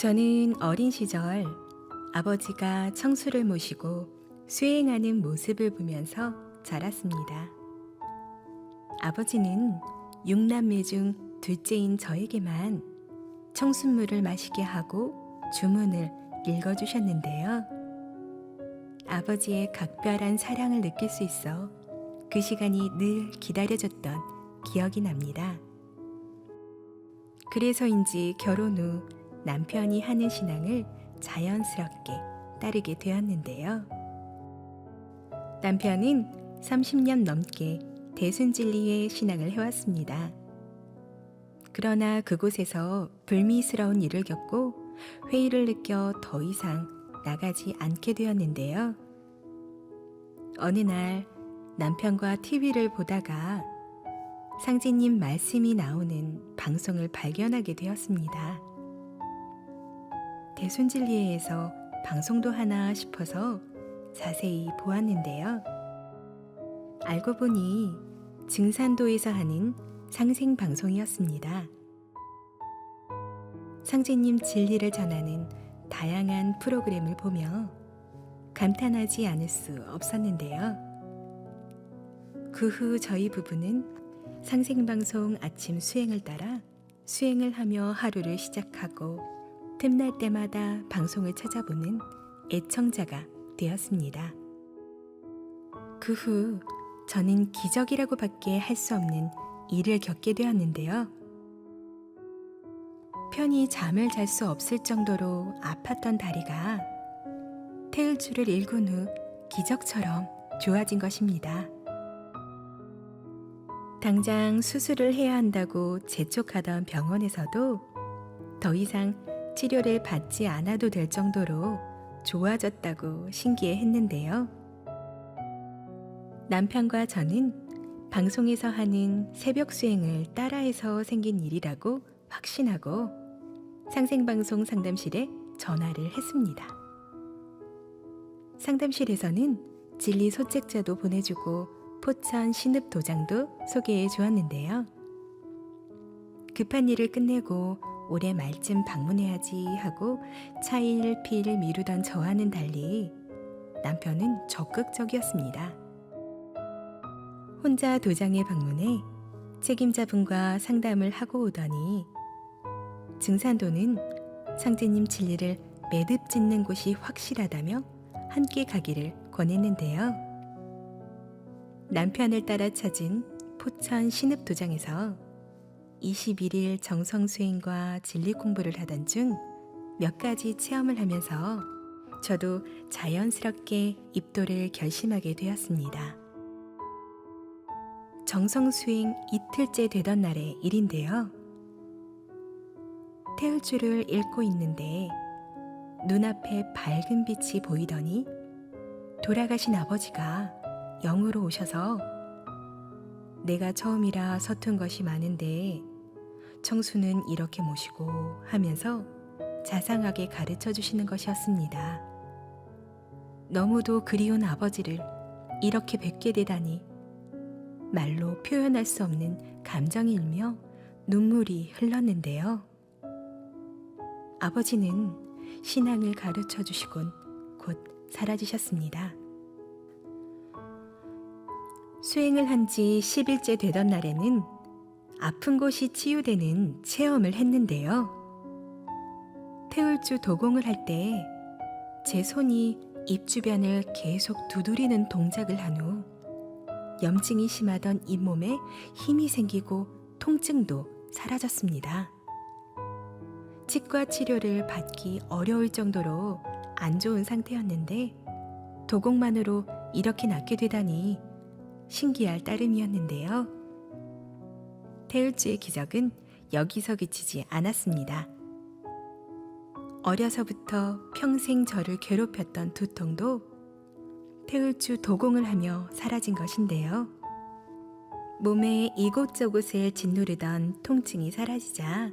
저는 어린 시절 아버지가 청수를 모시고 수행하는 모습을 보면서 자랐습니다. 아버지는 6남매 중 둘째인 저에게만 청순물을 마시게 하고 주문을 읽어주셨는데요. 아버지의 각별한 사랑을 느낄 수 있어 그 시간이 늘 기다려졌던 기억이 납니다. 그래서인지 결혼 후 남편이 하는 신앙을 자연스럽게 따르게 되었는데요. 남편은 30년 넘게 대순진리의 신앙을 해왔습니다. 그러나 그곳에서 불미스러운 일을 겪고 회의를 느껴 더 이상 나가지 않게 되었는데요. 어느 날 남편과 TV를 보다가 상제님 말씀이 나오는 방송을 발견하게 되었습니다. 대순진리회에서 방송도 하나 싶어서 자세히 보았는데요. 알고 보니 증산도에서 하는 상생방송이었습니다. 상제님 진리를 전하는 다양한 프로그램을 보며 감탄하지 않을 수 없었는데요. 그 후 저희 부부는 상생방송 아침 수행을 따라 수행을 하며 하루를 시작하고 틈날 때마다 방송을 찾아보는 애청자가 되었습니다. 그 후 저는 기적이라고 밖에 할 수 없는 일을 겪게 되었는데요. 편히 잠을 잘 수 없을 정도로 아팠던 다리가 태을주를 읽은 후 기적처럼 좋아진 것입니다. 당장 수술을 해야 한다고 재촉하던 병원에서도 더 이상 치료를 받지 않아도 될 정도로 좋아졌다고 신기해했는데요. 남편과 저는 방송에서 하는 새벽 수행을 따라해서 생긴 일이라고 확신하고 상생방송 상담실에 전화를 했습니다. 상담실에서는 진리 소책자도 보내주고 포천 신읍 도장도 소개해 주었는데요. 급한 일을 끝내고 올해 말쯤 방문해야지 하고 차일 피일 미루던 저와는 달리 남편은 적극적이었습니다. 혼자 도장에 방문해 책임자분과 상담을 하고 오더니 증산도는 상제님 진리를 매듭 짓는 곳이 확실하다며 함께 가기를 권했는데요. 남편을 따라 찾은 포천 신읍 도장에서 21일 정성 수행과 진리 공부를 하던 중 몇 가지 체험을 하면서 저도 자연스럽게 입도를 결심하게 되었습니다. 정성 수행 이틀째 되던 날의 일인데요. 태을주를 읽고 있는데 눈앞에 밝은 빛이 보이더니 돌아가신 아버지가 영으로 오셔서 내가 처음이라 서툰 것이 많은데 청수는 이렇게 모시고 하면서 자상하게 가르쳐 주시는 것이었습니다. 너무도 그리운 아버지를 이렇게 뵙게 되다니 말로 표현할 수 없는 감정이 일며 눈물이 흘렀는데요. 아버지는 신앙을 가르쳐 주시곤 곧 사라지셨습니다. 수행을 한 지 10일째 되던 날에는 아픈 곳이 치유되는 체험을 했는데요. 태울주 도공을 할 때 제 손이 입 주변을 계속 두드리는 동작을 한 후 염증이 심하던 잇몸에 힘이 생기고 통증도 사라졌습니다. 치과 치료를 받기 어려울 정도로 안 좋은 상태였는데 도공만으로 이렇게 낫게 되다니 신기할 따름이었는데요. 태을주의 기적은 여기서 그치지 않았습니다. 어려서부터 평생 저를 괴롭혔던 두통도 태을주 도공을 하며 사라진 것인데요. 몸의 이곳저곳을 짓누르던 통증이 사라지자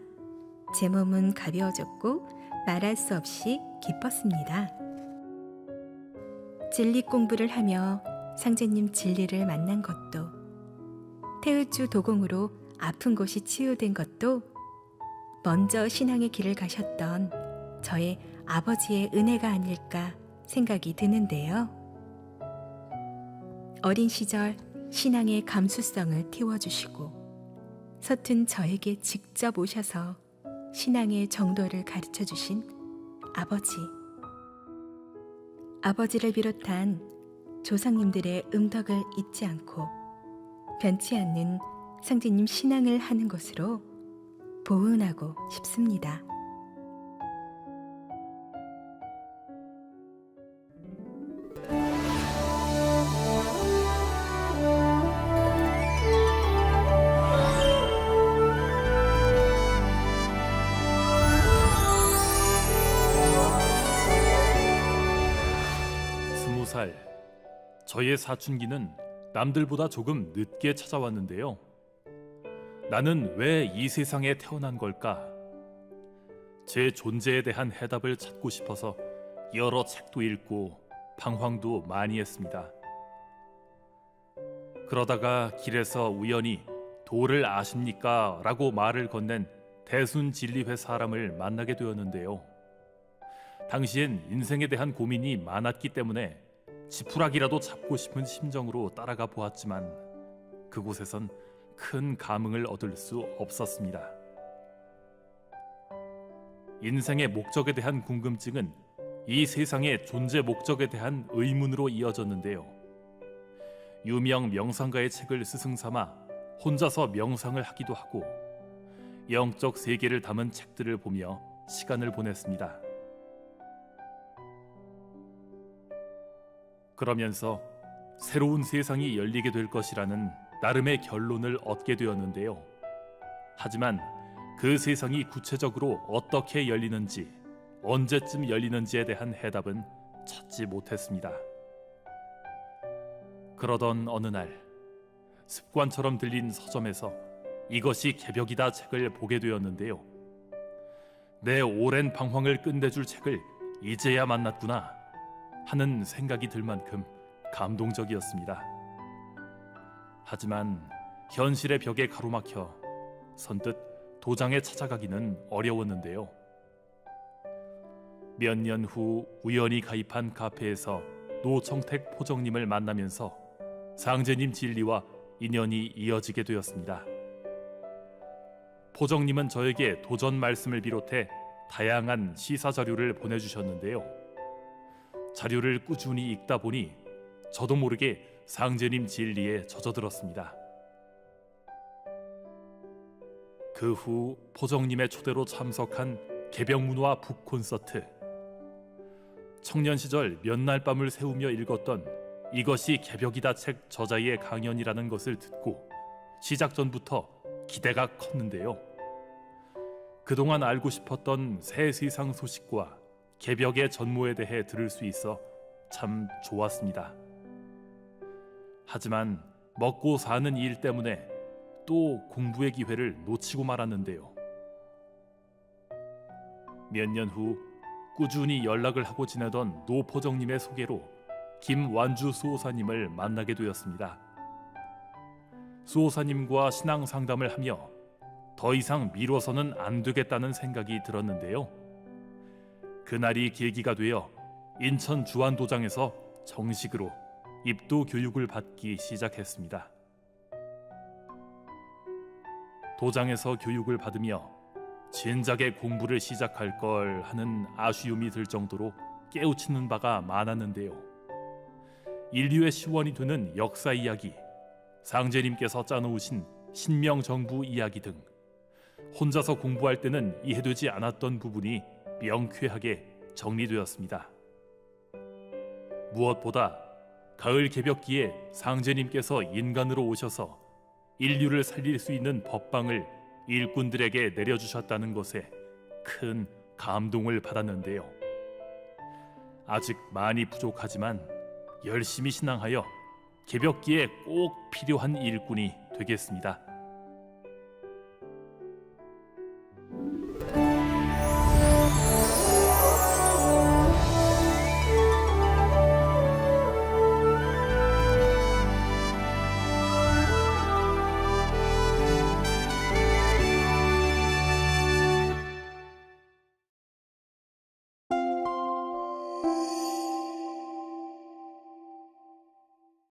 제 몸은 가벼워졌고 말할 수 없이 기뻤습니다. 진리 공부를 하며 상제님 진리를 만난 것도 태을주 도공으로 아픈 곳이 치유된 것도 먼저 신앙의 길을 가셨던 저의 아버지의 은혜가 아닐까 생각이 드는데요. 어린 시절 신앙의 감수성을 키워주시고 서툰 저에게 직접 오셔서 신앙의 정도를 가르쳐 주신 아버지. 아버지를 비롯한 조상님들의 음덕을 잊지 않고 변치 않는 상제님 신앙을 하는 것으로 보은하고 싶습니다. 저의 사춘기는 남들보다 조금 늦게 찾아왔는데요. 나는 왜 이 세상에 태어난 걸까? 제 존재에 대한 해답을 찾고 싶어서 여러 책도 읽고 방황도 많이 했습니다. 그러다가 길에서 우연히 도를 아십니까? 라고 말을 건넨 대순진리회 사람을 만나게 되었는데요. 당시엔 인생에 대한 고민이 많았기 때문에 지푸라기라도 잡고 싶은 심정으로 따라가 보았지만 그곳에선 큰 감흥을 얻을 수 없었습니다. 인생의 목적에 대한 궁금증은 이 세상의 존재 목적에 대한 의문으로 이어졌는데요. 유명 명상가의 책을 스승삼아 혼자서 명상을 하기도 하고 영적 세계를 담은 책들을 보며 시간을 보냈습니다. 그러면서 새로운 세상이 열리게 될 것이라는 나름의 결론을 얻게 되었는데요. 하지만 그 세상이 구체적으로 어떻게 열리는지, 언제쯤 열리는지에 대한 해답은 찾지 못했습니다. 그러던 어느 날 습관처럼 들린 서점에서 이것이 개벽이다 책을 보게 되었는데요. 내 오랜 방황을 끝내줄 책을 이제야 만났구나 하는 생각이 들 만큼 감동적이었습니다. 하지만 현실의 벽에 가로막혀 선뜻 도장에 찾아가기는 어려웠는데요. 몇 년 후 우연히 가입한 카페에서 노청택 포정님을 만나면서 상제님 진리와 인연이 이어지게 되었습니다. 포정님은 저에게 도전 말씀을 비롯해 다양한 시사 자료를 보내주셨는데요. 자료를 꾸준히 읽다 보니 저도 모르게 상제님 진리에 젖어들었습니다. 그 후 포정님의 초대로 참석한 개벽문화 북콘서트. 청년 시절 몇 날 밤을 새우며 읽었던 이것이 개벽이다 책 저자의 강연이라는 것을 듣고 시작 전부터 기대가 컸는데요. 그동안 알고 싶었던 새 세상 소식과 개벽의 전모에 대해 들을 수 있어 참 좋았습니다. 하지만 먹고 사는 일 때문에 또 공부의 기회를 놓치고 말았는데요. 몇 년 후 꾸준히 연락을 하고 지내던 노포정님의 소개로 김완주 수호사님을 만나게 되었습니다. 수호사님과 신앙 상담을 하며 더 이상 미뤄서는 안 되겠다는 생각이 들었는데요. 그날이 계기가 되어 인천 주안도장에서 정식으로 입도 교육을 받기 시작했습니다. 도장에서 교육을 받으며 진작에 공부를 시작할 걸 하는 아쉬움이 들 정도로 깨우치는 바가 많았는데요. 인류의 시원이 되는 역사 이야기, 상제님께서 짜놓으신 신명정부 이야기 등 혼자서 공부할 때는 이해되지 않았던 부분이 명쾌하게 정리되었습니다. 무엇보다 가을 개벽기에 상제님께서 인간으로 오셔서 인류를 살릴 수 있는 법방을 일꾼들에게 내려주셨다는 것에 큰 감동을 받았는데요. 아직 많이 부족하지만 열심히 신앙하여 개벽기에 꼭 필요한 일꾼이 되겠습니다.